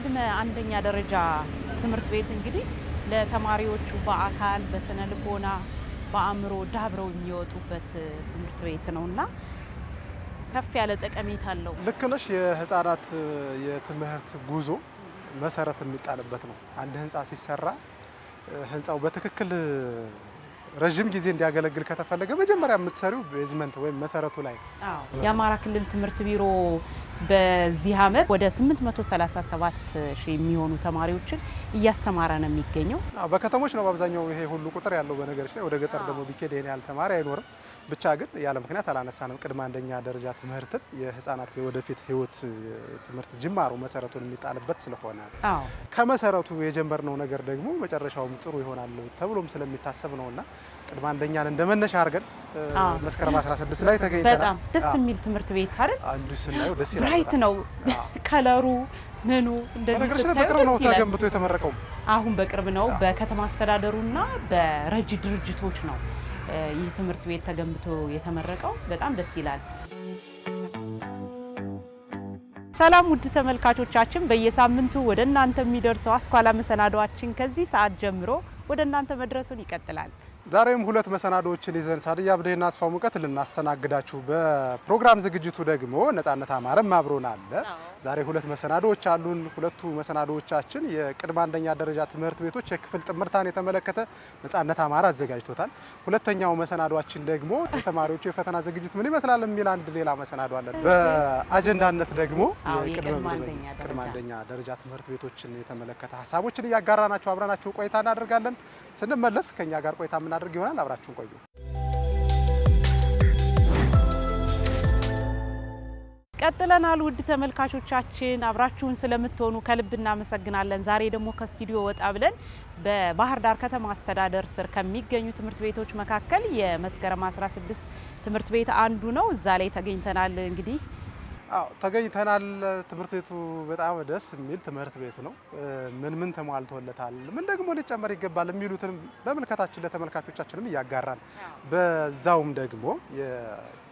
ቅድመ አንደኛ ደረጃ ትምህርት ቤት እንግዲህ ለተማሪዎቹ በአካል በስነ ልቦና በአእምሮ ዳብረው የሚወጡበት ትምህርት ቤት ነውና ከፍ ያለ ጠቀሜታ አለው። ልክ ነሽ። የህፃናት የትምህርት ጉዞ መሰረት የሚጣልበት ነው። አንድ ህንፃ ሲሰራ ህንፃው በትክክል ረጅም ጊዜ እንዲያገለግል ከተፈለገ መጀመሪያ የምትሰሪው ቤዝመንት ወይም መሰረቱ ላይ። የአማራ ክልል ትምህርት ቢሮ በዚህ ዓመት ወደ 837 ሺህ የሚሆኑ ተማሪዎችን እያስተማረ ነው የሚገኘው። በከተሞች ነው በአብዛኛው ይሄ ሁሉ ቁጥር ያለው። በነገሮች ላይ ወደ ገጠር ደግሞ ቢኬድ ይሄን ያህል ተማሪ አይኖርም። ብቻ ግን ያለ ምክንያት አላነሳንም። ቅድመ አንደኛ ደረጃ ትምህርትን የህፃናት የወደፊት ህይወት ትምህርት ጅማሮ መሰረቱን የሚጣልበት ስለሆነ ከመሰረቱ የጀመርነው ነገር ደግሞ መጨረሻውም ጥሩ ይሆናል ተብሎም ስለሚታሰብ ነውና ቅድመ አንደኛን እንደመነሻ አድርገን መስከረም 16 ላይ ተገኝተናል። በጣም ደስ የሚል ትምህርት ቤት አይደል? አንዱ ስናየው ደስ ይላል። ብራይት ነው ከለሩ ምኑ እንደዚህ በቅርብ ነው ተገንብቶ የተመረቀው። አሁን በቅርብ ነው በከተማ አስተዳደሩና በረጂ ድርጅቶች ነው ይህ ትምህርት ቤት ተገንብቶ የተመረቀው። በጣም ደስ ይላል። ሰላም ውድ ተመልካቾቻችን፣ በየሳምንቱ ወደ እናንተ የሚደርሰው አስኳላ መሰናዶአችን ከዚህ ሰዓት ጀምሮ ወደ እናንተ መድረሱን ይቀጥላል። ዛሬም ሁለት መሰናዶዎችን ይዘን ሳድያ አብደህና አስፋው ሙቀት ልናስተናግዳችሁ፣ በፕሮግራም ዝግጅቱ ደግሞ ነጻነት አማረም አብሮን አለ። ዛሬ ሁለት መሰናዶዎች አሉን። ሁለቱ መሰናዶዎቻችን የቅድመ አንደኛ ደረጃ ትምህርት ቤቶች የክፍል ጥምርታን የተመለከተ ነጻነት አማረ አዘጋጅቶታል። ሁለተኛው መሰናዶአችን ደግሞ የተማሪዎቹ የፈተና ዝግጅት ምን ይመስላል የሚል አንድ ሌላ መሰናዶ አለን። በአጀንዳነት ደግሞ ቅድመ አንደኛ ደረጃ ትምህርት ቤቶችን የተመለከተ ሀሳቦችን እያጋራናችሁ አብረናችሁ ቆይታ እናደርጋለን። ስንመለስ ከኛ ጋር ቆይታ የምናደርግ ይሆናል። አብራችሁን ቆዩ። ቀጥለናል። ውድ ተመልካቾቻችን አብራችሁን ስለምትሆኑ ከልብ እናመሰግናለን። ዛሬ ደግሞ ከስቱዲዮ ወጣ ብለን በባህር ዳር ከተማ አስተዳደር ስር ከሚገኙ ትምህርት ቤቶች መካከል የመስከረም 16 ትምህርት ቤት አንዱ ነው። እዛ ላይ ተገኝተናል። እንግዲህ ተገኝተናል። ትምህርት ቤቱ በጣም ደስ የሚል ትምህርት ቤት ነው። ምን ተሟልቶለታል፣ ምን ደግሞ ሊጨመር ይገባል የሚሉትን በመልከታችን ለተመልካቾቻችንም እያጋራን በዛውም ደግሞ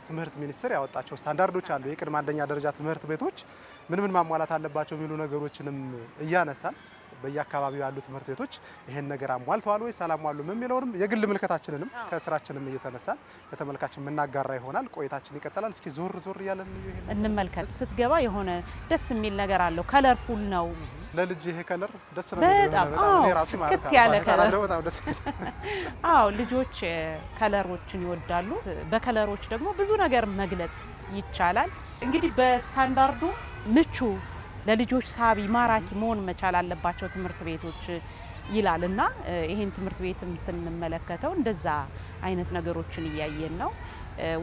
ትምህርት ሚኒስቴር ያወጣቸው ስታንዳርዶች አሉ። የቅድመ አንደኛ ደረጃ ትምህርት ቤቶች ምን ማሟላት አለባቸው የሚሉ ነገሮችንም እያነሳን በየአካባቢው ያሉ ትምህርት ቤቶች ይሄን ነገር አሟልተዋል ወይስ አላሟሉም የሚለውንም የግል ምልከታችንንም ከስራችንም እየተነሳን ለተመልካችን የምናጋራ ይሆናል። ቆይታችን ይቀጥላል። እስኪ ዞር ይያለን እንመልከት። ስትገባ የሆነ ደስ የሚል ነገር አለው። ከለርፉል ነው። ለልጅ ይሄ ከለር ደስ ነው በጣም እኔ ራሱ ማለት ነው። በጣም ደስ ልጆች ከለሮችን ይወዳሉ። በከለሮች ደግሞ ብዙ ነገር መግለጽ ይቻላል። እንግዲህ በስታንዳርዱ ምቹ ለልጆች ሳቢ ማራኪ መሆን መቻል አለባቸው ትምህርት ቤቶች ይላልና ይሄን ትምህርት ቤትም ስንመለከተው እንደዛ አይነት ነገሮችን እያየን ነው።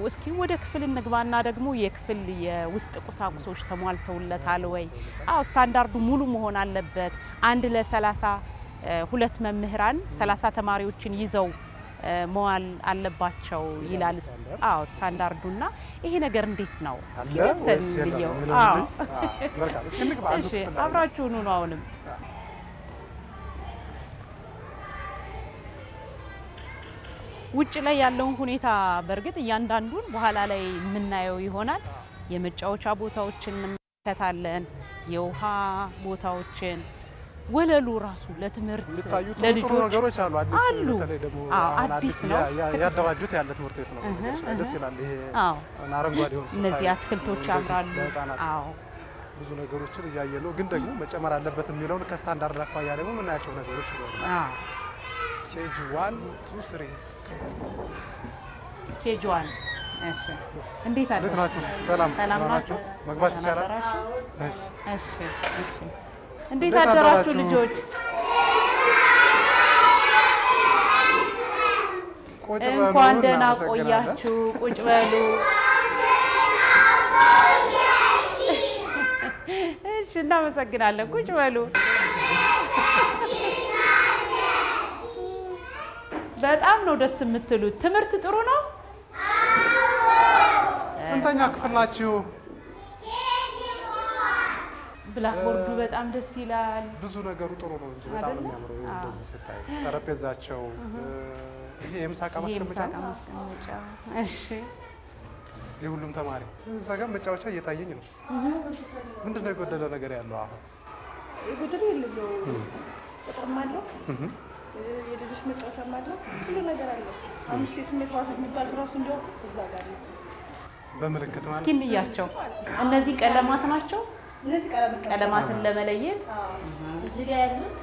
እስኪ ወደ ክፍል እንግባና ደግሞ የክፍል የውስጥ ቁሳቁሶች ተሟልተውለታል ወይ? ስታንዳርዱ ሙሉ መሆን አለበት። 1 ለ32 መምህራን 30 ተማሪዎችን ይዘው መዋል አለባቸው ይላል ስታንዳርዱና ይሄ ነገር እንዴት ነው? አብራችሁኑ ነው። አሁንም ውጭ ላይ ያለውን ሁኔታ በእርግጥ እያንዳንዱን በኋላ ላይ የምናየው ይሆናል። የመጫወቻ ቦታዎችን እንመለከታለን፣ የውሃ ቦታዎችን፣ ወለሉ ራሱ ለትምህርት ለልጆች ነገሮች አሉ። በተለይ ደግሞ አዲስ ነው ያደራጁት ያለ ትምህርት ቤት ነው። ደስ ይላል። ይሄ አረንጓዴ ሆኖ እነዚህ አትክልቶች ያምራሉ። ብዙ ነገሮችን እያየን ነው። ግን ደግሞ መጨመር አለበት የሚለውን ከስታንዳርድ አኳያ ደግሞ የምናያቸው ነገሮች ይኖራሉ። ኬጂ 1 2 3 ኬጂ 1 እሺ፣ እንዴት ናችሁ? ሰላም ናችሁ? መግባት ይቻላል? እሺ። እንዴት አደራችሁ ልጆች? እንኳን ደህና ቆያችሁ። ቁጭ በሉ። እሺ፣ እናመሰግናለን። ቁጭ በሉ። በጣም ነው ደስ የምትሉት። ትምህርት ጥሩ ነው። ስንተኛ ክፍል ናችሁ? ብላክቦርዱ በጣም ደስ ይላል። ብዙ ነገሩ ጥሩ ነው እንጂ በጣም ነው የሚያምረው። እንደዚህ ስታይ ጠረጴዛቸው፣ ይሄ የምሳቃ ማስቀመጫ። እሺ፣ የሁሉም ተማሪ እዛ ጋር መጫወቻ እየታየኝ ነው። ምንድነው የጎደለ ነገር ያለው? አሁን ጉድር የለው ቁጥርም አለው የልጆች መጫወቻም አለው ሁሉ ነገር አለው። 5 የስሜት ሕዋሳት የሚባል ራሱ እንዲያውቁ እዛ ጋር ነው በምልክት ማለት እስኪ እንያቸው። እነዚህ ቀለማት ናቸው። እነዚህ ቀለማትን ለመለየት እዚህ ጋር ያሉት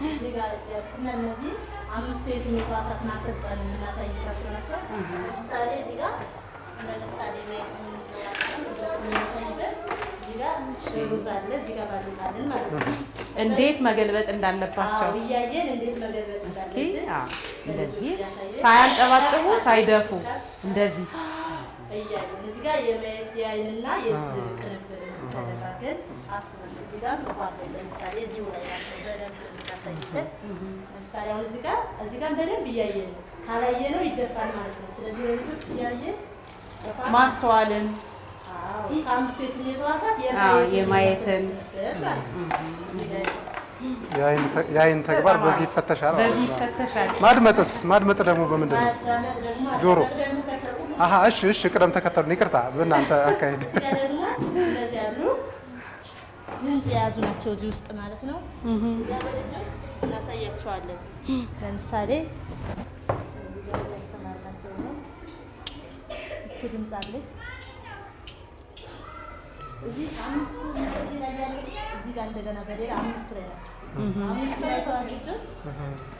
እነዚህ 5 የስሜት ሕዋሳት ማሰልጠን የምናሳይባቸው ናቸው። ለምሳሌ እዚህ ጋር ለምሳሌ ሩዝ አለ እዚህ ጋር ባሉታለን ማለት ነው። እንዴት መገልበጥ እንዳለባቸው እያየን እንዴት መገልበጥ እንዳለብን እንደዚህ ሳያንጠባጥቡ ሳይደፉ እንደዚህ እያየን እዚህ ጋር የማየት የዓይንና የእጅ ቅንብር ተደጋገን አትኩረን እዚህ ጋር ተቋርጠን ለምሳሌ እዚሁ ላይ በደንብ የምታሳይበት ለምሳሌ አሁን እዚህ ጋር በደንብ እያየን ካላየነው ይደፋል ማለት ነው። ስለዚህ ለልጆች እያየን ማስተዋልን ከ5 የስሜት ሕዋሳት የማየትን የዓይን ተግባር በዚህ ይፈተሻል። ማድመጥ ደግሞ በምንድን ነው? ጆሮ። እሺ ቅደም ተከተሉን ይቅርታ በእናንተ አካሄድ። እንደዚህ ያሉ ድምፅ የያዙ ናቸው እዚህ ውስጥ ማለት ነው። ለልጆች እናሳያቸዋለን። ለምሳሌ እቺ ድምፅ አለች እዚህ 5 ላይ ያለው እዚህ ጋር እንደገና በሌላ 5 ላይ ናቸው። 5 ላይ ልጆች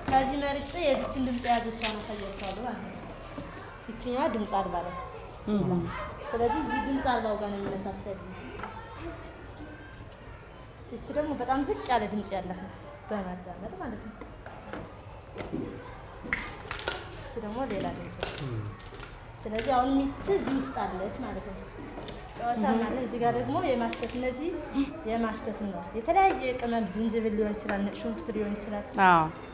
ከዚህ መርጬ የዚችን ድምፅ የያዘች አሳያቸዋለሁ ማለት ነው። ይችኛዋ ድምፅ አልባ ነው። ስለዚህ እዚህ ድምፅ አልባው ጋር ነው የሚመሳሰል። እቺ ደግሞ በጣም ዝቅ ያለ ድምፅ ያላት በማዳመጥ ማለት ነው። እቺ ደግሞ ሌላ ድምፅ ነው። ስለዚህ አሁን ሚች እዚህ ውስጥ አለች ማለት ነው። ጨዋታ ማለት እዚህ ጋር ደግሞ የማሽተት እነዚህ የማሽተት ነው። የተለያየ ቅመም ዝንጅብል ሊሆን ይችላል፣ ነጭ ሽንኩርት ሊሆን ይችላል።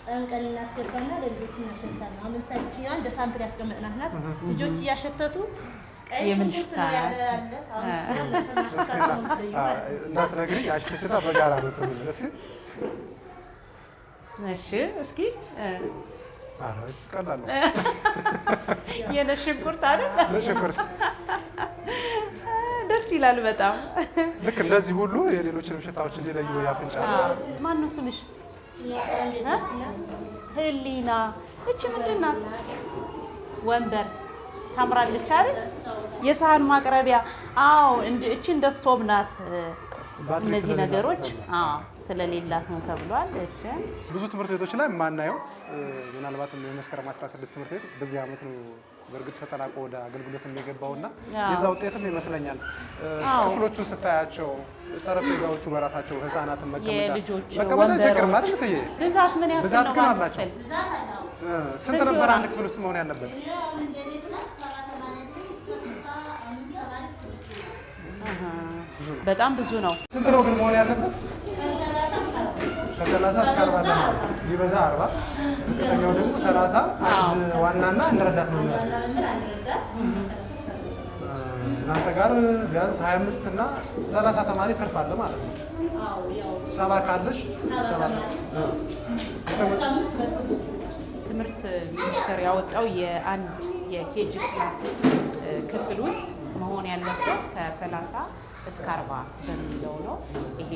ጨምቀን እናስገባና ለልጆች እናሸታለን። አሁን ለምሳሌ እችኛዋን እንደ ሳምፕል ያስቀመጥናት ናት። ልጆች እያሸተቱ ቀይ ሽንኩርት ነው ያለ አለ። አሁን እንዳትነግሪኝ አሽተሽና በጋራ ነው ተመለስ። እሺ እስኪ ቀላል ነው። የነጭ ሽንኩርት አይደል? ነጭ ሽንኩርት ደስ ይላል በጣም። ልክ እንደዚህ ሁሉ የሌሎችንም ሽታዎች እንዲለዩ ያፍንጫል። ማን ነው ስምሽ? ህሊና። እቺ ምንድን ናት? ወንበር ታምራለች አይደል? የሳህን ማቅረቢያ። እቺ እንደ ስቶቭ ናት። እነዚህ ነገሮች ስለሌላት ነው ተብሏል። እሺ ብዙ ትምህርት ቤቶች ላይ የማናየው ምናልባትም የመስከረም 16 ትምህርት ቤት በዚህ ዓመት ነው በእርግጥ ተጠናቆ ወደ አገልግሎት የሚገባውና የዛ ውጤትም ይመስለኛል። ክፍሎቹን ስታያቸው ጠረጴዛዎቹ በራሳቸው ህፃናትን መቀመጫ ችግር ማለት ነው። ብዛት ምን ያክል ብዛት ግን አላቸው። ስንት ነበር አንድ ክፍል ውስጥ መሆን ያለበት? በጣም ብዙ ነው። ስንት ነው ግን መሆን ያለበት? ከ30 እስከ 40 ነው። ቢበዛ 40፣ ዝቅተኛው ደግሞ 30። አንድ ዋናና አንድ ረዳት ነው ያለው። እናንተ ጋር ቢያንስ 25 እና 30 ተማሪ ትርፍ አለ ማለት ነው። 70 ካለሽ 70 ትምህርት ሚኒስቴር ያወጣው የአንድ የኬጂ ክላስ ክፍል ውስጥ መሆን ያለበት ከ30 እስከ 40 በሚለው ነው። ይሄ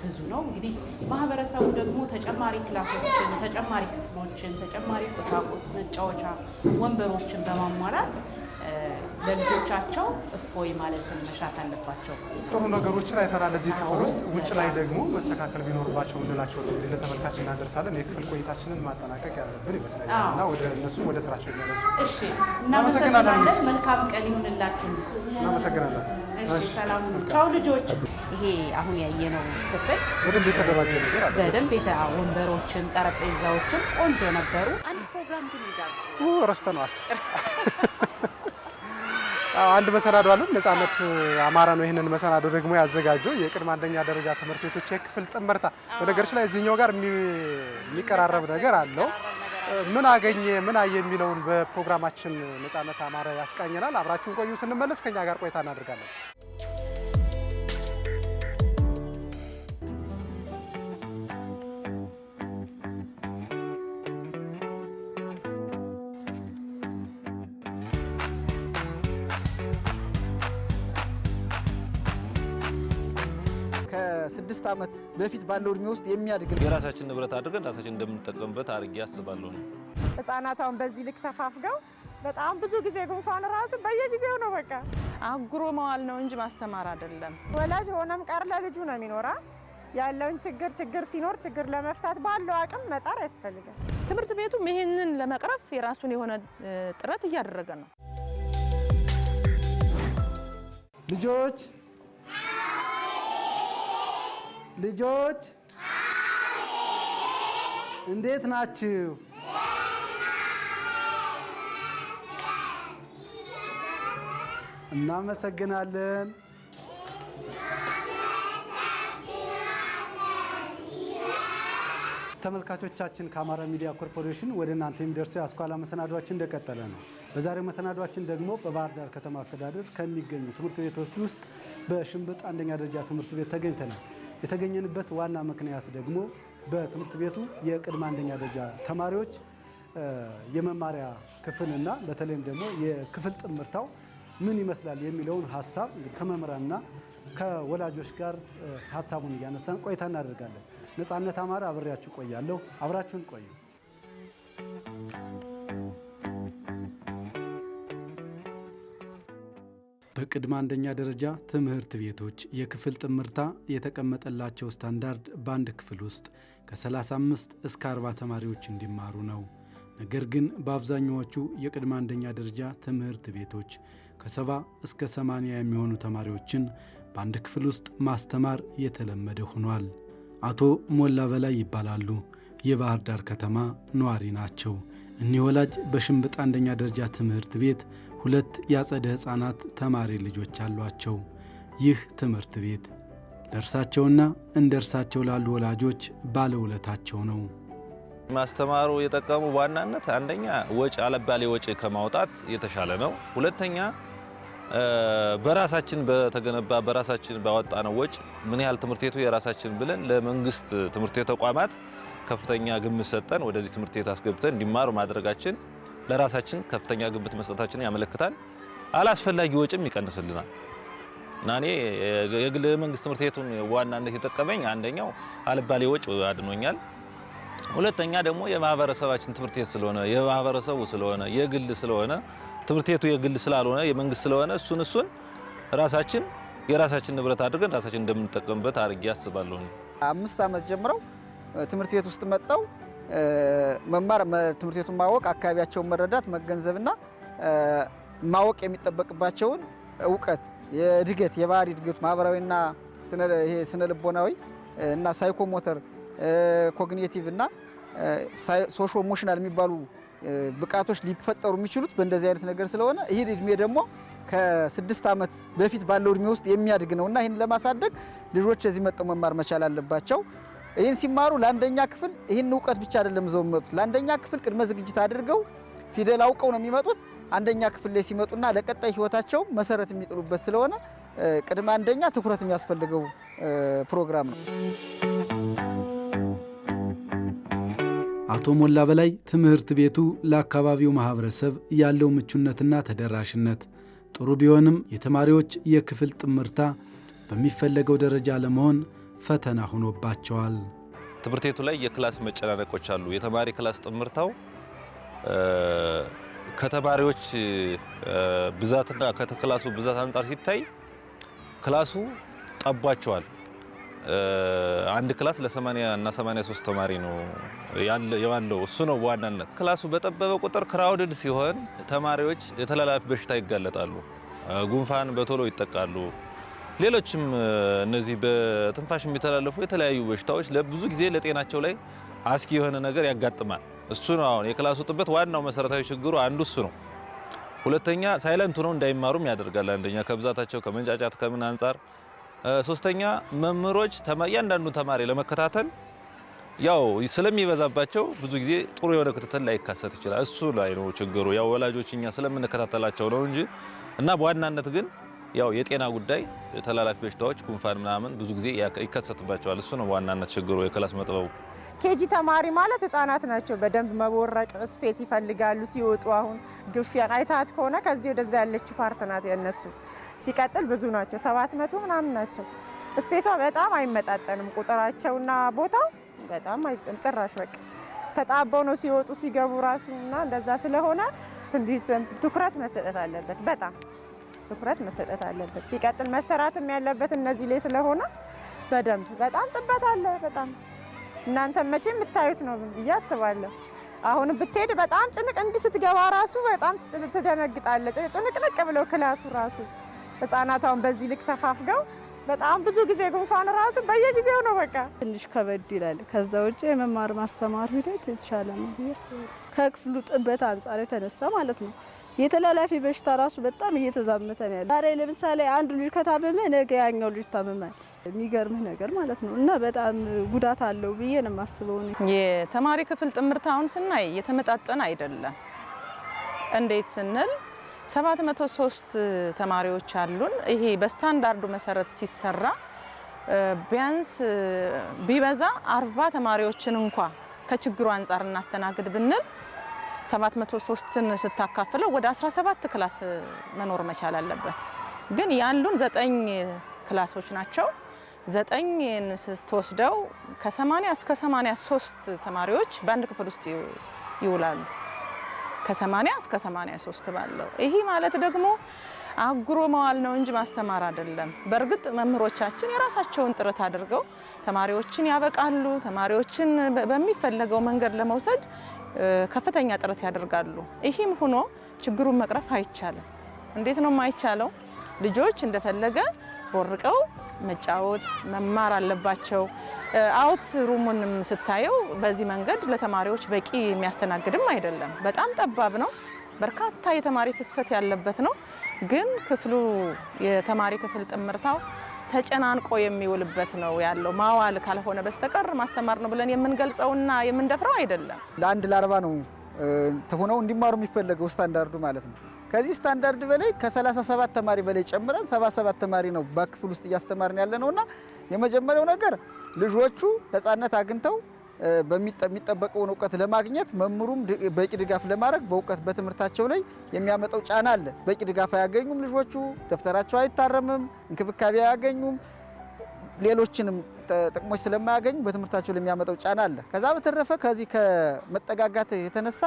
ብዙ ነው። እንግዲህ ማህበረሰቡ ደግሞ ተጨማሪ ክላሶችን፣ ተጨማሪ ክፍሎችን፣ ተጨማሪ ቁሳቁስ መጫወቻ ወንበሮችን በማሟላት ለልጆቻቸው እፎይ ማለትን መሻት አለባቸው። ጥሩ ነገሮችን አይተናል እዚህ ክፍል ውስጥ። ውጭ ላይ ደግሞ መስተካከል ቢኖርባቸው እንላቸው ለተመልካች እናደርሳለን። የክፍል ቆይታችንን ማጠናቀቅ ያለብን ይመስለኛል እና ወደ እነሱም ወደ ስራቸው ይመለሱ። እሺ፣ እናመሰግናለን። መልካም ቀን ይሁንላችሁ። እናመሰግናለን። እሺ፣ ሰላም ቻው ልጆች። ይሄ አሁን ያየነው ክፍል በደንብ የተደራጀ ነገር አለ። በደንብ ወንበሮችን፣ ጠረጴዛዎችን ቆንጆ ነበሩ። አንድ ፕሮግራም ግን ረስተነዋል። አንድ መሰናዶ አለን። ነፃነት አማራ ነው ይህንን መሰናዶ ደግሞ ያዘጋጀው። የቅድመ አንደኛ ደረጃ ትምህርት ቤቶች የክፍል ጥምርታ። በነገሮች ላይ እዚህኛው ጋር የሚቀራረብ ነገር አለው። ምን አገኘ ምን አየ የሚለውን በፕሮግራማችን ነፃነት አማራ ያስቃኘናል። አብራችሁን ቆዩ። ስንመለስ ከኛ ጋር ቆይታ እናደርጋለን። ከ6 ዓመት በፊት ባለው እድሜ ውስጥ የሚያድግ የራሳችን ንብረት አድርገን ራሳችን እንደምንጠቀምበት አድርጌ አስባለሁ። ህፃናታውን በዚህ ልክ ተፋፍገው በጣም ብዙ ጊዜ ጉንፋን ራሱ በየጊዜው ነው። በቃ አጉሮ መዋል ነው እንጂ ማስተማር አይደለም። ወላጅ ሆነም ቀር ለልጁ ነው የሚኖራ ያለውን ችግር ሲኖር ችግር ለመፍታት ባለው አቅም መጣር ያስፈልጋል። ትምህርት ቤቱም ይሄንን ለመቅረፍ የራሱን የሆነ ጥረት እያደረገ ነው። ልጆች እንዴት ናችሁ? እናመሰግናለን። ተመልካቾቻችን ከአማራ ሚዲያ ኮርፖሬሽን ወደ እናንተ የሚደርሰው የአስኳላ መሰናዷችን እንደቀጠለ ነው። በዛሬው መሰናዷችን ደግሞ በባህር ዳር ከተማ አስተዳደር ከሚገኙ ትምህርት ቤቶች ውስጥ በሽንብጥ አንደኛ ደረጃ ትምህርት ቤት ተገኝተናል። የተገኘንበት ዋና ምክንያት ደግሞ በትምህርት ቤቱ የቅድመ አንደኛ ደረጃ ተማሪዎች የመማሪያ ክፍልና በተለይም ደግሞ የክፍል ጥምርታው ምን ይመስላል የሚለውን ሀሳብ ከመምህራንና ከወላጆች ጋር ሀሳቡን እያነሳን ቆይታ እናደርጋለን። ነጻነት አማረ አብሬያችሁ ቆያለሁ። አብራችሁን ቆዩ። በቅድመ አንደኛ ደረጃ ትምህርት ቤቶች የክፍል ጥምርታ የተቀመጠላቸው ስታንዳርድ በአንድ ክፍል ውስጥ ከ35 እስከ 40 ተማሪዎች እንዲማሩ ነው። ነገር ግን በአብዛኛዎቹ የቅድመ አንደኛ ደረጃ ትምህርት ቤቶች ከ70 እስከ 80 የሚሆኑ ተማሪዎችን በአንድ ክፍል ውስጥ ማስተማር የተለመደ ሆኗል። አቶ ሞላ በላይ ይባላሉ። የባህር ዳር ከተማ ነዋሪ ናቸው። እኒህ ወላጅ በሽንብጥ አንደኛ ደረጃ ትምህርት ቤት 2 የአጸደ ሕፃናት ተማሪ ልጆች አሏቸው። ይህ ትምህርት ቤት ለእርሳቸውና እንደ እርሳቸው ላሉ ወላጆች ባለውለታቸው ነው። ማስተማሩ የጠቀሙ ዋናነት አንደኛ ወጪ አለባሌ ወጪ ከማውጣት የተሻለ ነው። ሁለተኛ በራሳችን በተገነባ በራሳችን ባወጣነው ወጪ ምን ያህል ትምህርት ቤቱ የራሳችን ብለን ለመንግስት ትምህርት ቤት ተቋማት ከፍተኛ ግምት ሰጠን ወደዚህ ትምህርት ቤት አስገብተን እንዲማሩ ማድረጋችን ለራሳችን ከፍተኛ ግምት መስጠታችንን ያመለክታል። አላስፈላጊ ወጪም ይቀንስልናል እና እኔ የግል መንግስት ትምህርት ቤቱን ዋናነት የጠቀመኝ አንደኛው አለባሌ ወጪ አድኖኛል። ሁለተኛ ደግሞ የማህበረሰባችን ትምህርት ቤት ስለሆነ የማህበረሰቡ ስለሆነ የግል ስለሆነ ትምህርት ቤቱ የግል ስላልሆነ የመንግስት ስለሆነ እሱን ራሳችን የራሳችን ንብረት አድርገን ራሳችን እንደምንጠቀምበት አድርጌ አስባለሁ። 5 ዓመት ጀምረው ትምህርት ቤት ውስጥ መጣው መማር ትምህርት ቤቱን ማወቅ አካባቢያቸውን መረዳት መገንዘብና ማወቅ የሚጠበቅባቸውን ዕውቀት የእድገት የባህሪ እድገት ማህበራዊና ስነ ልቦናዊ እና ሳይኮሞተር ኮግኒቲቭ እና ሶሾ ኢሞሽናል የሚባሉ ብቃቶች ሊፈጠሩ የሚችሉት በእንደዚህ አይነት ነገር ስለሆነ ይሄ እድሜ ደግሞ ከ6 ዓመት በፊት ባለው እድሜ ውስጥ የሚያድግ ነውና ይሄን ለማሳደግ ልጆች እዚህ መጥተው መማር መቻል አለባቸው። ይሄን ሲማሩ ለአንደኛ ክፍል ይሄን ዕውቀት ብቻ አይደለም ዘው የሚመጡት ለአንደኛ ክፍል ቅድመ ዝግጅት አድርገው ፊደል አውቀው ነው የሚመጡት። አንደኛ ክፍል ላይ ሲመጡና ለቀጣይ ህይወታቸው መሰረት የሚጥሉበት ስለሆነ ቅድመ አንደኛ ትኩረት የሚያስፈልገው ፕሮግራም ነው። አቶ ሞላ በላይ ትምህርት ቤቱ ለአካባቢው ማህበረሰብ ያለው ምቹነትና ተደራሽነት ጥሩ ቢሆንም የተማሪዎች የክፍል ጥምርታ በሚፈለገው ደረጃ ለመሆን ፈተና ሆኖባቸዋል። ትምህርት ቤቱ ላይ የክላስ መጨናነቆች አሉ። የተማሪ ክላስ ጥምርታው ከተማሪዎች ብዛትና ከክላሱ ብዛት አንፃር ሲታይ ክላሱ ጠቧቸዋል። አንድ ክላስ ለ80 እና 83 ተማሪ ነው ያለው። እሱ ነው በዋናነት ክላሱ በጠበበ ቁጥር ክራውድድ ሲሆን ተማሪዎች የተላላፊ በሽታ ይጋለጣሉ። ጉንፋን በቶሎ ይጠቃሉ። ሌሎችም እነዚህ በትንፋሽ የሚተላለፉ የተለያዩ በሽታዎች ለብዙ ጊዜ ለጤናቸው ላይ አስኪ የሆነ ነገር ያጋጥማል። እሱ ነው አሁን የክላሱ ጥበት ዋናው መሰረታዊ ችግሩ አንዱ እሱ ነው። ሁለተኛ ሳይለንት ሆነው እንዳይማሩም ያደርጋል። አንደኛ ከብዛታቸው ከመንጫጫት ከምን አንፃር፣ ሶስተኛ መምህሮች እያንዳንዱ ተማሪ ለመከታተል ያው ስለሚበዛባቸው ብዙ ጊዜ ጥሩ የሆነ ክትትል ላይካሰት ይችላል። እሱ ላይ ነው ችግሩ። ያው ወላጆች እኛ ስለምንከታተላቸው ነው እንጂ እና በዋናነት ግን ያው የጤና ጉዳይ ተላላፊ በሽታዎች ጉንፋን ምናምን ብዙ ጊዜ ይከሰትባቸዋል። እሱ ነው ዋናነት ችግሩ የክላስ መጥበቡ። ኬጂ ተማሪ ማለት ህፃናት ናቸው። በደንብ መቦረቅ ስፔስ ይፈልጋሉ ሲወጡ። አሁን ግፊያን አይታት ከሆነ ከዚህ ወደዛ ያለችው ፓርት ናት የነሱ። ሲቀጥል ብዙ ናቸው 700 ምናምን ናቸው። ስፔሷ በጣም አይመጣጠንም። ቁጥራቸውና ቦታው በጣም አይጥም ጭራሽ በቃ ተጣበው ነው ሲወጡ ሲገቡ ራሱና እንደዛ ስለሆነ ትንሽ ትኩረት መሰጠት አለበት። በጣም ትኩረት መሰጠት አለበት። ሲቀጥል መሰራትም ያለበት እነዚህ ላይ ስለሆነ በደንብ በጣም ጥበት አለ። በጣም እናንተ መቼ የምታዩት ነው ብዬ አስባለሁ። አሁን ብትሄድ በጣም ጭንቅ እንዲህ ስትገባ ራሱ በጣም ትደነግጣለች። ጭንቅንቅ ብለው ክላሱ ራሱ ህፃናቷን በዚህ ልክ ተፋፍገው በጣም ብዙ ጊዜ ጉንፋን ራሱ በየጊዜው ነው። በቃ ትንሽ ከበድ ይላል። ከዛ ውጭ የመማር ማስተማር ሂደት የተሻለ ነው ብዬ አስባለሁ። ከክፍሉ ጥበት አንጻር የተነሳ ማለት ነው። የተላላፊ በሽታ ራሱ በጣም እየተዛመተ ነው ያለው። ዛሬ ለምሳሌ አንዱ ልጅ ከታመመ ነገ ያኛው ልጅ ታመማል። የሚገርምህ ነገር ማለት ነው። እና በጣም ጉዳት አለው ብዬ ነው የማስበው። የተማሪ ክፍል ጥምርታውን ስናይ የተመጣጠነ አይደለም። እንዴት ስንል 703 ተማሪዎች አሉን። ይሄ በስታንዳርዱ መሰረት ሲሰራ ቢያንስ ቢበዛ 40 ተማሪዎችን እንኳ ከችግሩ አንጻር እናስተናግድ ብንል 703ን ስታካፍለው ወደ 17 ክላስ መኖር መቻል አለበት። ግን ያሉን 9 ክላሶች ናቸው። 9ን ስትወስደው ከ80 እስከ 83 ተማሪዎች በአንድ ክፍል ውስጥ ይውላሉ። ከ80 እስከ 83 ባለው ይሄ ማለት ደግሞ አጉሮ መዋል ነው እንጂ ማስተማር አይደለም። በእርግጥ መምህሮቻችን የራሳቸውን ጥረት አድርገው ተማሪዎችን ያበቃሉ። ተማሪዎችን በሚፈለገው መንገድ ለመውሰድ ከፍተኛ ጥረት ያደርጋሉ። ይሄም ሆኖ ችግሩን መቅረፍ አይቻልም። እንዴት ነው የማይቻለው? ልጆች እንደፈለገ ቦርቀው መጫወት መማር አለባቸው። አውት ሩሙንም ስታየው በዚህ መንገድ ለተማሪዎች በቂ የሚያስተናግድም አይደለም። በጣም ጠባብ ነው። በርካታ የተማሪ ፍሰት ያለበት ነው። ግን ክፍሉ የተማሪ ክፍል ጥምርታው ተጨናንቆ የሚውልበት ነው ያለው። ማዋል ካልሆነ በስተቀር ማስተማር ነው ብለን የምንገልጸውና የምንደፍረው አይደለም። ለአንድ ለ40 ነው ሆነው እንዲማሩ የሚፈለገው ስታንዳርዱ ማለት ነው። ከዚህ ስታንዳርድ በላይ ከ37 ተማሪ በላይ ጨምረን 77 ተማሪ ነው በክፍል ውስጥ እያስተማርን ያለ ነውና የመጀመሪያው ነገር ልጆቹ ነፃነት አግኝተው በሚጠበቀውን እውቀት ለማግኘት መምህሩም በቂ ድጋፍ ለማድረግ በእውቀት በትምህርታቸው ላይ የሚያመጣው ጫና አለ። በቂ ድጋፍ አያገኙም ልጆቹ፣ ደብተራቸው አይታረምም፣ እንክብካቤ አያገኙም፣ ሌሎችንም ጥቅሞች ስለማያገኙ በትምህርታቸው ላይ የሚያመጣው ጫና አለ። ከዛ በተረፈ ከዚህ ከመጠጋጋት የተነሳ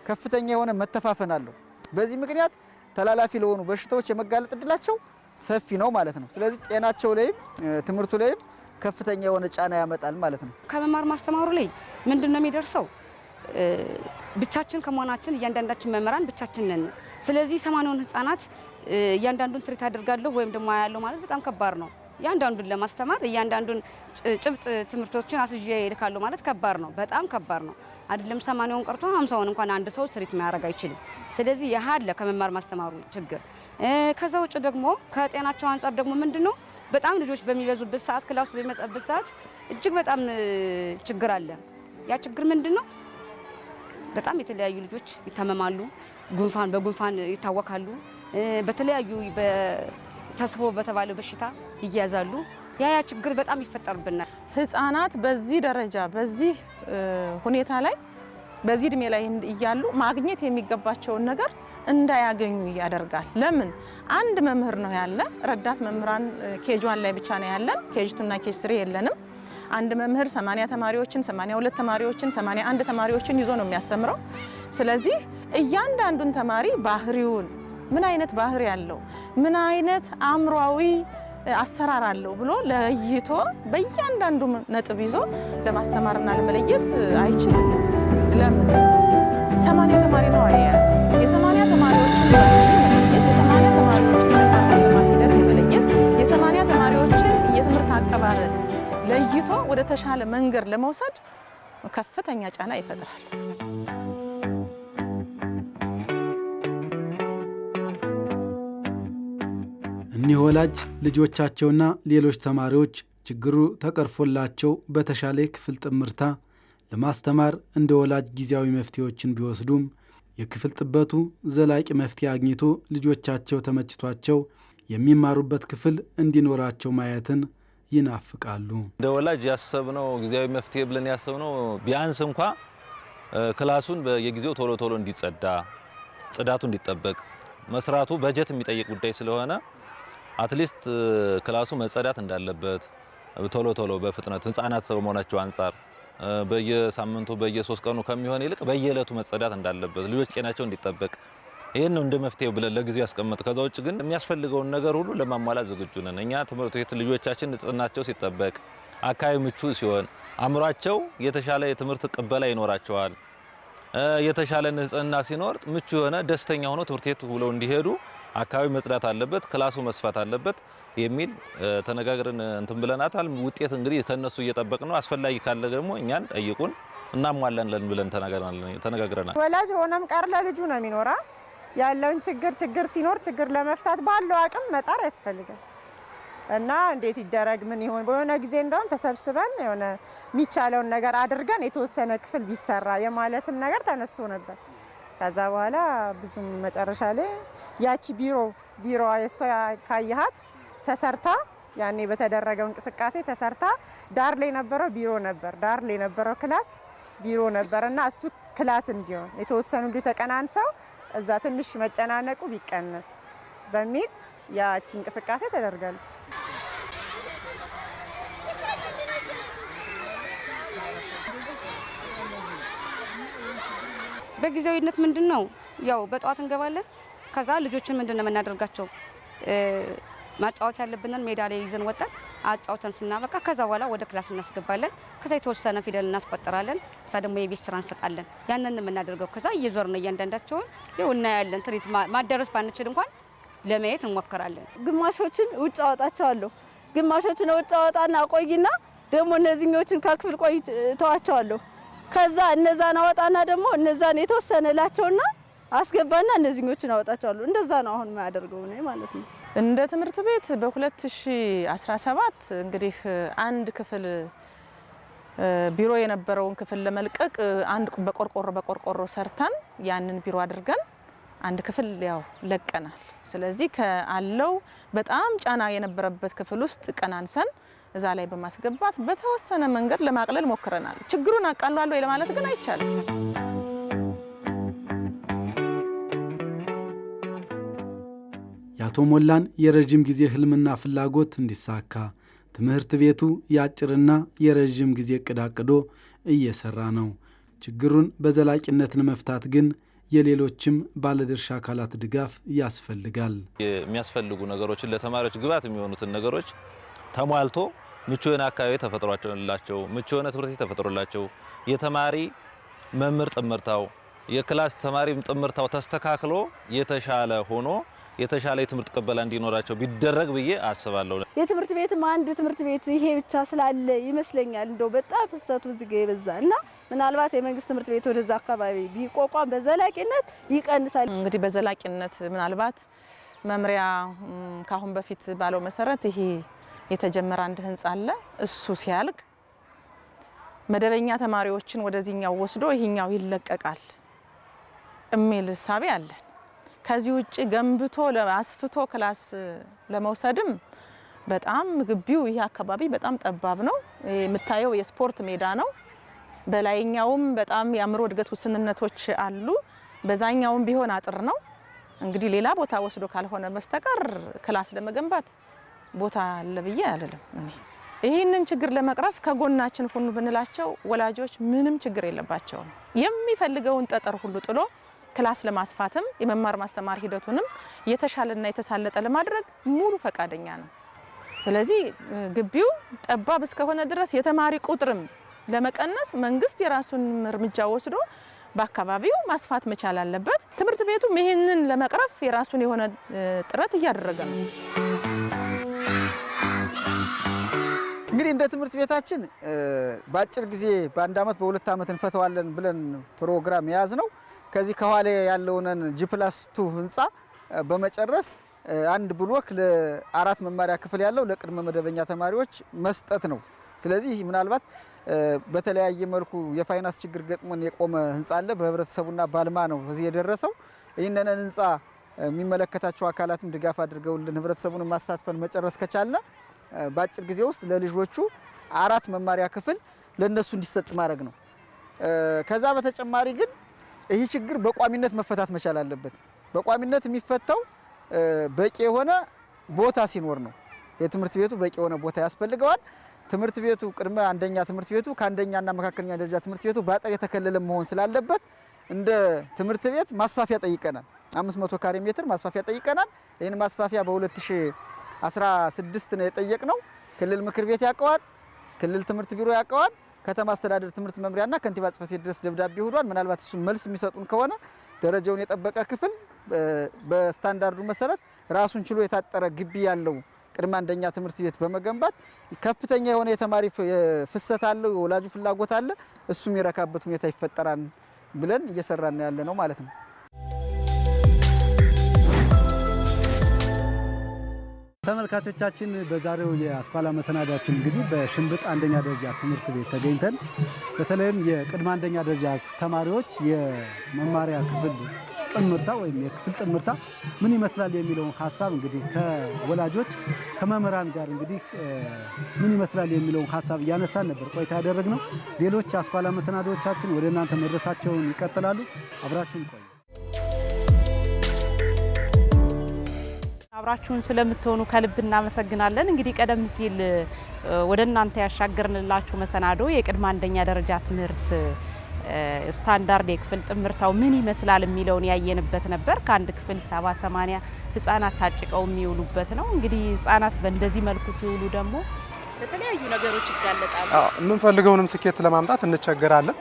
ከፍተኛ የሆነ መተፋፈን አለው። በዚህ ምክንያት ተላላፊ ለሆኑ በሽታዎች የመጋለጥ እድላቸው ሰፊ ነው ማለት ነው። ስለዚህ ጤናቸው ላይም ትምህርቱ ላይም ከፍተኛ የሆነ ጫና ያመጣል ማለት ነው። ከመማር ማስተማሩ ላይ ምንድነው የሚደርሰው? ብቻችን ከመሆናችን እያንዳንዳችን መምህራን ብቻችን ነን። ስለዚህ 80ውን ህፃናት እያንዳንዱን ትሪት አድርጋለሁ ወይም ደግሞ ያለው ማለት በጣም ከባድ ነው። እያንዳንዱን ለማስተማር እያንዳንዱን ጭብጥ ትምህርቶችን አስዤ እልካለሁ ማለት ከባድ ነው፣ በጣም ከባድ ነው። አይደለም 80ውን ቀርቶ 50ውን እንኳን አንድ ሰው ትሪት ማድረግ አይችልም። ስለዚህ ያለ ከመማር ማስተማሩ ችግር። ከዛ ውጭ ደግሞ ከጤናቸው አንጻር ደግሞ ምንድነው በጣም ልጆች በሚበዙበት ሰዓት ክላስ በሚመጣበት ሰዓት እጅግ በጣም ችግር አለ። ያ ችግር ምንድነው? በጣም የተለያዩ ልጆች ይታመማሉ፣ በጉንፋን ይታወካሉ፣ በተለያዩ ተስቦ በተባለ በሽታ ይያዛሉ። ያ ችግር በጣም ይፈጠርብናል። ህፃናት በዚህ ደረጃ በዚህ ሁኔታ ላይ በዚህ እድሜ ላይ እያሉ ማግኘት የሚገባቸውን ነገር እንዳያገኙ ያደርጋል። ለምን? አንድ መምህር ነው ያለ፣ ረዳት መምህራን ኬጅ1 ላይ ብቻ ነው ያለን፣ ኬጅ2 እና ኬጅ3 የለንም። አንድ መምህር 80 ተማሪዎችን 82 ተማሪዎችን 81 ተማሪዎችን ይዞ ነው የሚያስተምረው። ስለዚህ እያንዳንዱን ተማሪ ባህሪውን ምን አይነት ባህሪ ያለው ምን አይነት አእምሯዊ አሰራር አለው ብሎ ለይቶ በእያንዳንዱ ነጥብ ይዞ ለማስተማርና ለመለየት አይችልም። ለምን? 80 ተማሪ ነው አያያዝ የ80 ተማሪዎችን መለየት የ80 ተማሪዎችን የማስተማር ሂደት የመለየት የ80 ተማሪዎችን የትምህርት አቀባበል ለይቶ ወደ ተሻለ መንገድ ለመውሰድ ከፍተኛ ጫና ይፈጥራል። እኒህ ወላጅ ልጆቻቸውና ሌሎች ተማሪዎች ችግሩ ተቀርፎላቸው በተሻለ ክፍል ጥምርታ ለማስተማር እንደ ወላጅ ጊዜያዊ መፍትሄዎችን ቢወስዱም የክፍል ጥበቱ ዘላቂ መፍትሄ አግኝቶ ልጆቻቸው ተመችቷቸው የሚማሩበት ክፍል እንዲኖራቸው ማየትን ይናፍቃሉ። እንደ ወላጅ ያሰብነው ጊዜያዊ መፍትሄ ብለን ያሰብነው ቢያንስ እንኳ ክላሱን በየጊዜው ቶሎ እንዲጸዳ፣ ጽዳቱ እንዲጠበቅ መስራቱ በጀት የሚጠይቅ ጉዳይ ስለሆነ አትሊስት ክላሱ መጸዳት እንዳለበት ቶሎ በፍጥነት ህፃናት ስለመሆናቸው አንፃር በየሳምንቱ በየ3 ቀኑ ከሚሆን ይልቅ በየዕለቱ መጸዳት እንዳለበት ልጆች ጤናቸው እንዲጠበቅ ይሄን ነው እንደ መፍትሄው ብለን ለጊዜው ያስቀመጥ። ከዛ ውጭ ግን የሚያስፈልገውን ነገር ሁሉ ለማሟላት ዝግጁ ነን። እኛ ትምህርት ቤት ልጆቻችን ንጽህናቸው ሲጠበቅ አካባቢ ምቹ ሲሆን አእምሯቸው የተሻለ የትምህርት ቅበላ ይኖራቸዋል። የተሻለ ንጽህና ሲኖር ምቹ የሆነ ደስተኛ ሆኖ ትምህርት ቤት ውለው እንዲሄዱ አካባቢ መጽዳት አለበት፣ ክላሱ መስፋት አለበት የሚል ተነጋግረን እንትን ብለናታል። ውጤት እንግዲህ ከነሱ እየጠበቅ ነው። አስፈላጊ ካለ ደግሞ እኛን ጠይቁን እናሟላለን ብለን ተነጋግረናል። ወላጅ ሆነም ቀር ለልጁ ነው የሚኖራ ያለውን ችግር ሲኖር ችግር ለመፍታት ባለው አቅም መጣር ያስፈልጋል እና እንዴት ይደረግ ምን ይሆን በሆነ ጊዜ እንደውም ተሰብስበን የሆነ የሚቻለውን ነገር አድርገን የተወሰነ ክፍል ቢሰራ የማለትም ነገር ተነስቶ ነበር። ከዛ በኋላ ብዙም መጨረሻ ላይ ያቺ ቢሮዋ የሷ ካየሃት ተሰርታ ያኔ በተደረገው እንቅስቃሴ ተሰርታ ዳር ላይ ነበረው ቢሮ ነበር፣ ዳር ላይ ነበረው ክላስ ቢሮ ነበርና እሱ ክላስ እንዲሆን የተወሰኑ ልጅ ተቀናንሰው እዛ ትንሽ መጨናነቁ ቢቀነስ በሚል ያቺ እንቅስቃሴ ተደርጋለች። በጊዜያዊነት ምንድነው ያው በጧት እንገባለን። ከዛ ልጆችን ምንድነው የምናደርጋቸው ማጫወት ያለብንን ሜዳ ላይ ይዘን ወጣን አጫውተን ስናበቃ ከዛ በኋላ ወደ ክላስ እናስገባለን። ከዛ የተወሰነ ፊደል እናስቆጥራለን። ከዛ ደግሞ የቤት ስራ እንሰጣለን። ያንን የምናደርገው ከዛ እየዞርን እያንዳንዳቸውን ይኸው እናያለን። ትሪት ማደረስ ባንችል እንኳን ለማየት እንሞክራለን። ግማሾችን ውጭ አወጣቸዋለሁ፣ ግማሾችን ውጭ አወጣና ቆይና ደግሞ እነዚህኞችን ከክፍል ቆይ ተዋቸዋለሁ። ከዛ እነዛን አወጣና ደግሞ እነዛን የተወሰነላቸውና አስገባና እነዚህኞችን አወጣቸዋለሁ። እንደዛ ነው አሁን የማያደርገው ነው ማለት ነው። እንደ ትምህርት ቤት በ2017 እንግዲህ አንድ ክፍል ቢሮ የነበረውን ክፍል ለመልቀቅ አንድ በቆርቆሮ ሰርተን ያንን ቢሮ አድርገን አንድ ክፍል ያው ለቀናል። ስለዚህ ከአለው በጣም ጫና የነበረበት ክፍል ውስጥ ቀናንሰን እዛ ላይ በማስገባት በተወሰነ መንገድ ለማቅለል ሞክረናል። ችግሩን አቃሏል ወይ ለማለት ግን አይቻልም። የአቶ ሞላን የረጅም ጊዜ ህልምና ፍላጎት እንዲሳካ ትምህርት ቤቱ የአጭርና የረጅም ጊዜ እቅድ አቅዶ እየሰራ ነው። ችግሩን በዘላቂነት ለመፍታት ግን የሌሎችም ባለድርሻ አካላት ድጋፍ ያስፈልጋል። የሚያስፈልጉ ነገሮችን ለተማሪዎች ግብዓት የሚሆኑትን ነገሮች ተሟልቶ ምቹ የሆነ አካባቢ ተፈጥሮላቸው ምቹ የሆነ ትምህርት ቤት ተፈጥሮላቸው የተማሪ መምህር ጥምርታው የክላስ ተማሪ ጥምርታው ተስተካክሎ የተሻለ ሆኖ የተሻለ የትምህርት ቅበላ እንዲኖራቸው ቢደረግ ብዬ አስባለሁ። የትምህርት ቤትም አንድ ትምህርት ቤት ይሄ ብቻ ስላለ ይመስለኛል እንደው በጣም ፍሰቱ እዚህ ጋር ይበዛልና ምናልባት የመንግስት ትምህርት ቤት ወደዛ አካባቢ ቢቋቋም በዘላቂነት ይቀንሳል። እንግዲህ በዘላቂነት ምናልባት መምሪያ ካሁን በፊት ባለው መሰረት ይሄ የተጀመረ አንድ ህንጻ አለ። እሱ ሲያልቅ መደበኛ ተማሪዎችን ወደዚህኛው ወስዶ ይሄኛው ይለቀቃል እሚል ሐሳብ አለ። ከዚህ ውጪ ገንብቶ ለአስፍቶ ክላስ ለመውሰድም በጣም ግቢው ይሄ አካባቢ በጣም ጠባብ ነው። የምታየው የስፖርት ሜዳ ነው። በላይኛውም በጣም የአእምሮ እድገት ውስንነቶች አሉ። በዛኛውም ቢሆን አጥር ነው። እንግዲህ ሌላ ቦታ ወስዶ ካልሆነ በስተቀር ክላስ ለመገንባት ቦታ አለ ብዬ አይደለም። ይህንን ችግር ለመቅረፍ ከጎናችን ሁኑ ብንላቸው ወላጆች ምንም ችግር የለባቸውም። የሚፈልገውን ጠጠር ሁሉ ጥሎ ክላስ ለማስፋትም የመማር ማስተማር ሂደቱንም የተሻለና የተሳለጠ ለማድረግ ሙሉ ፈቃደኛ ነው። ስለዚህ ግቢው ጠባብ እስከሆነ ድረስ የተማሪ ቁጥርም ለመቀነስ መንግስት የራሱን እርምጃ ወስዶ በአካባቢው ማስፋት መቻል አለበት። ትምህርት ቤቱም ይህንን ለመቅረፍ የራሱን የሆነ ጥረት እያደረገ ነው። እንግዲህ እንደ ትምህርት ቤታችን በአጭር ጊዜ በአንድ አመት በሁለት አመት እንፈተዋለን ብለን ፕሮግራም የያዝ ነው። ከዚህ ከኋላ ያለውን G+2 ህንጻ በመጨረስ አንድ ብሎክ ለአራት መማሪያ ክፍል ያለው ለቅድመ መደበኛ ተማሪዎች መስጠት ነው። ስለዚህ ምናልባት በተለያየ መልኩ የፋይናንስ ችግር ገጥሞን የቆመ ህንጻ አለ። በህብረተሰቡና ባልማ ነው እዚህ የደረሰው። ይህንን ህንጻ የሚመለከታቸው አካላትን ድጋፍ አድርገውልን ህብረተሰቡን ማሳተፈን መጨረስ ከቻለ በአጭር ጊዜ ውስጥ ለልጆቹ አራት መማሪያ ክፍል ለነሱ እንዲሰጥ ማድረግ ነው። ከዛ በተጨማሪ ግን ይህ ችግር በቋሚነት መፈታት መቻል አለበት። በቋሚነት የሚፈታው በቂ የሆነ ቦታ ሲኖር ነው። የትምህርት ቤቱ በቂ የሆነ ቦታ ያስፈልገዋል። ትምህርት ቤቱ ቅድመ አንደኛ ትምህርት ቤቱ ከአንደኛና መካከለኛ ደረጃ ትምህርት ቤቱ በአጥር የተከለለ መሆን ስላለበት እንደ ትምህርት ቤት ማስፋፊያ ጠይቀናል። 500 ካሬ ሜትር ማስፋፊያ ጠይቀናል። ይህን ማስፋፊያ በ2016 ነው የጠየቅነው። ክልል ምክር ቤት ያውቀዋል፣ ክልል ትምህርት ቢሮ ያውቀዋል፣ ከተማ አስተዳደር ትምህርት መምሪያና ከንቲባ ጽሕፈት ቤት ድረስ ደብዳቤ ሆዷል። ምናልባት እሱን መልስ የሚሰጡን ከሆነ ደረጃውን የጠበቀ ክፍል በስታንዳርዱ መሰረት ራሱን ችሎ የታጠረ ግቢ ያለው ቅድመ አንደኛ ትምህርት ቤት በመገንባት ከፍተኛ የሆነ የተማሪ ፍሰት አለው፣ የወላጁ ፍላጎት አለ፣ እሱ የሚረካበት ሁኔታ ይፈጠራል ብለን እየሰራን ያለ ነው ማለት ነው። ተመልካቾቻችን በዛሬው የአስኳላ መሰናዷችን እንግዲህ በሽንብጥ አንደኛ ደረጃ ትምህርት ቤት ተገኝተን በተለይም የቅድመ አንደኛ ደረጃ ተማሪዎች የመማሪያ ክፍል ጥምርታ ወይም የክፍል ጥምርታ ምን ይመስላል የሚለውን ሀሳብ እንግዲህ ከወላጆች ከመምህራን ጋር እንግዲህ ምን ይመስላል የሚለውን ሀሳብ እያነሳን ነበር ቆይታ ያደረግነው። ሌሎች አስኳላ መሰናዶዎቻችን ወደ እናንተ መድረሳቸውን ይቀጥላሉ። አብራችሁን ቆዩ። አብራችሁን ስለምትሆኑ ከልብ እናመሰግናለን። እንግዲህ ቀደም ሲል ወደ እናንተ ያሻገርንላችሁ መሰናዶ የቅድመ አንደኛ ደረጃ ትምህርት ስታንዳርድ የክፍል ጥምርታው ምን ይመስላል የሚለውን ያየንበት ነበር። ከአንድ ክፍል 70-80 ህፃናት ታጭቀው የሚውሉበት ነው። እንግዲህ ህፃናት በእንደዚህ መልኩ ሲውሉ ደግሞ ለተለያዩ ነገሮች ይጋለጣሉ። የምንፈልገውንም ስኬት ለማምጣት እንቸገራለን።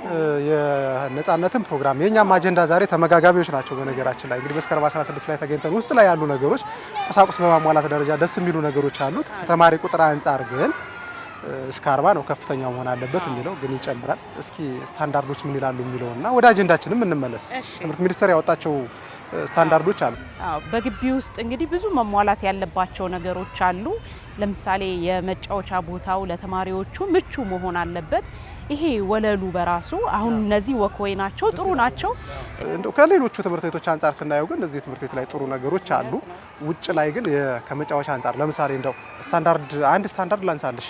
የነጻነትን ፕሮግራም የኛም አጀንዳ ዛሬ ተመጋጋቢዎች ናቸው። በነገራችን ላይ እንግዲህ መስከረም 16 ላይ ተገኝተን ውስጥ ላይ ያሉ ነገሮች ቁሳቁስ በማሟላት ደረጃ ደስ የሚሉ ነገሮች አሉት። ከተማሪ ቁጥር አንጻር ግን እስከ 40 ነው ከፍተኛው መሆን አለበት የሚለው ግን ይጨምራል። እስኪ ስታንዳርዶች ምን ይላሉ የሚለውና ወደ አጀንዳችንም እንመለስ። ትምህርት ሚኒስቴር ያወጣቸው ስታንዳርዶች አሉ። በግቢ ውስጥ እንግዲህ ብዙ መሟላት ያለባቸው ነገሮች አሉ። ለምሳሌ የመጫወቻ ቦታው ለተማሪዎቹ ምቹ መሆን አለበት። ይሄ ወለሉ በራሱ አሁን እነዚህ ወክወይ ናቸው፣ ጥሩ ናቸው። እንደው ከሌሎቹ ትምህርት ቤቶች አንጻር ስናየው ግን እዚህ ትምህርት ቤት ላይ ጥሩ ነገሮች አሉ። ውጭ ላይ ግን ከመጫወቻ አንጻር ለምሳሌ እንደው አንድ ስታንዳርድ ላንሳልሽ።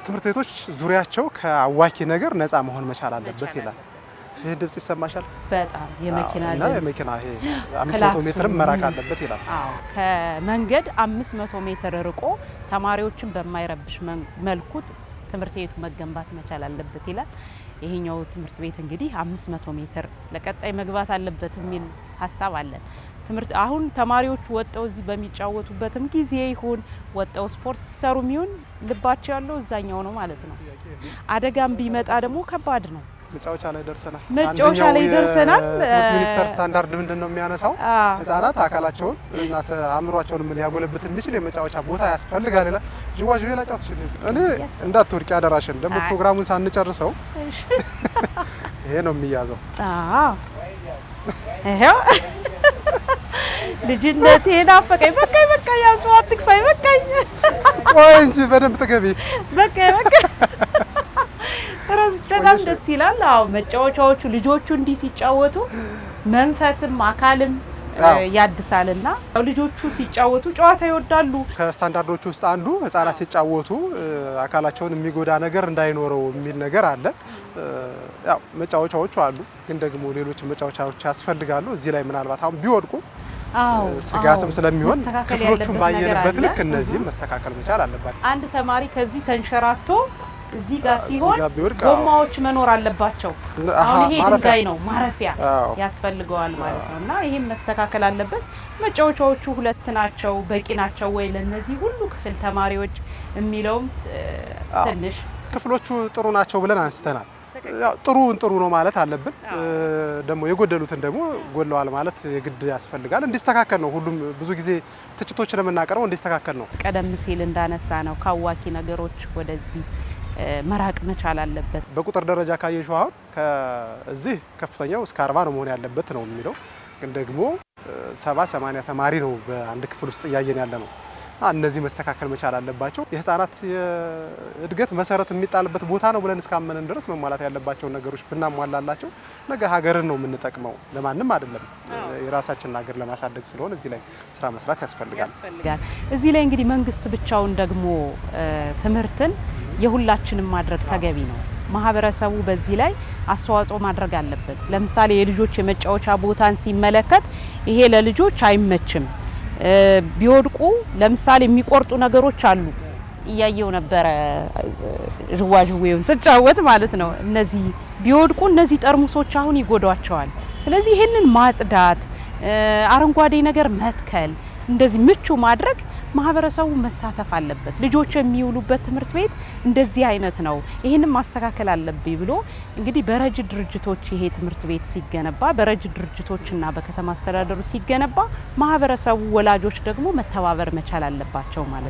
ትምህርት ቤቶች ዙሪያቸው ከአዋኪ ነገር ነፃ መሆን መቻል አለበት ይላል። ይሄ ድምጽ ይሰማሻል? በጣም የመኪና ድምጽ 500 ሜትር መራቅ አለበት ይላል። ከመንገድ 500 ሜትር ርቆ ተማሪዎችን በማይረብሽ መልኩ ትምህርት ቤቱ መገንባት መቻል አለበት ይላል። ይሄኛው ትምህርት ቤት እንግዲህ 500 ሜትር ለቀጣይ መግባት አለበት የሚል ሀሳብ አለን። አሁን ተማሪዎቹ ወጣው እዚህ በሚጫወቱበትም ጊዜ ይሁን ወጣው ስፖርት ሲሰሩም ይሁን ልባቸው ያለው እዛኛው ነው ማለት ነው። አደጋም ቢመጣ ደግሞ ከባድ ነው። መጫወቻ ላይ ደርሰናል። ትምህርት ሚኒስቴር ስታንዳርድ ምንድነው የሚያነሳው? ህፃናት አካላቸውን እና አእምሯቸውን ሊያጎለብት የሚችል የመጫወቻ ቦታ ያስፈልጋል ይላል። ጅዋጅ ሌላ ጫውት እኔ እንዳትወድቂ አደራሽን። ደግሞ ፕሮግራሙን ሳንጨርሰው ይሄ ነው የሚያዘው። ይሄው ልጅነቴ ናፈቀኝ። በቃ ያስዋት ትክፋይ በቃኝ። ቆይ እንጂ በደንብ ተገቢ በቃ በጣም ደስ ይላል። አዎ መጫወቻዎቹ ልጆቹ እንዲህ ሲጫወቱ መንፈስም አካልም ያድሳልና ልጆቹ ሲጫወቱ ጨዋታ ይወዳሉ። ከስታንዳርዶቹ ውስጥ አንዱ ህፃናት ሲጫወቱ አካላቸውን የሚጎዳ ነገር እንዳይኖረው የሚል ነገር አለ። ያው መጫወቻዎቹ አሉ፣ ግን ደግሞ ሌሎች መጫወቻዎች ያስፈልጋሉ። እዚህ ላይ ምናልባት አሁን ቢወድቁ ስጋትም ስለሚሆን ክፍሎቹን ባየንበት ልክ እነዚህም መስተካከል መቻል አለባቸው። አንድ ተማሪ ከዚህ ተንሸራቶ እዚህ ጋር ሲሆን ጎማዎች መኖር አለባቸው። አሁን ይሄ ድንጋይ ነው ማረፊያ ያስፈልገዋል ማለት ነው። እና ይሄም መስተካከል አለበት። መጫወቻዎቹ 2 ናቸው፣ በቂ ናቸው ወይ ለነዚህ ሁሉ ክፍል ተማሪዎች የሚለውም ትንሽ ክፍሎቹ ጥሩ ናቸው ብለን አንስተናል። ያው ጥሩ ነው ማለት አለብን። ደግሞ የጎደሉትን ደግሞ ጎለዋል ማለት የግድ ያስፈልጋል። እንዲስተካከል ነው። ሁሉም ብዙ ጊዜ ትችቶችን የምናቀርበው እንዲስተካከል ነው። ቀደም ሲል እንዳነሳ ነው ካዋኪ ነገሮች ወደዚህ መራቅ መቻል አለበት። በቁጥር ደረጃ ካየሽው አሁን ከዚህ ከፍተኛው እስከ 40 ነው መሆን ያለበት ነው የሚለው፣ ግን ደግሞ 70-80 ተማሪ ነው በአንድ ክፍል ውስጥ እያየን ያለ ነው። እነዚህ መስተካከል መቻል አለባቸው። የህፃናት የእድገት መሰረት የሚጣልበት ቦታ ነው ብለን እስካመንን ድረስ መሟላት ያለባቸውን ነገሮች ብናሟላላቸው ነገ ሀገርን ነው የምንጠቅመው፣ ለማንም አይደለም። የራሳችንን ሀገር ለማሳደግ ስለሆነ እዚህ ላይ ስራ መስራት ያስፈልጋል። እዚህ ላይ እንግዲህ መንግስት ብቻውን ደግሞ ትምህርትን የሁላችንም ማድረግ ተገቢ ነው። ማህበረሰቡ በዚህ ላይ አስተዋጽኦ ማድረግ አለበት። ለምሳሌ የልጆች የመጫወቻ ቦታን ሲመለከት ይሄ ለልጆች አይመችም፣ ቢወድቁ ለምሳሌ የሚቆርጡ ነገሮች አሉ። እያየው ነበረ ዥዋዥዌውን ስጫወት ማለት ነው። እነዚህ ቢወድቁ እነዚህ ጠርሙሶች አሁን ይጎዷቸዋል። ስለዚህ ይህንን ማጽዳት፣ አረንጓዴ ነገር መትከል፣ እንደዚህ ምቹ ማድረግ ማህበረሰቡ መሳተፍ አለበት። ልጆች የሚውሉበት ትምህርት ቤት እንደዚህ አይነት ነው፣ ይህንን ማስተካከል አለብኝ ብሎ እንግዲህ በረጅ ድርጅቶች ይሄ ትምህርት ቤት ሲገነባ በረጅ ድርጅቶችና በከተማ አስተዳደሩ ሲገነባ ማህበረሰቡ፣ ወላጆች ደግሞ መተባበር መቻል አለባቸው ማለት ነው።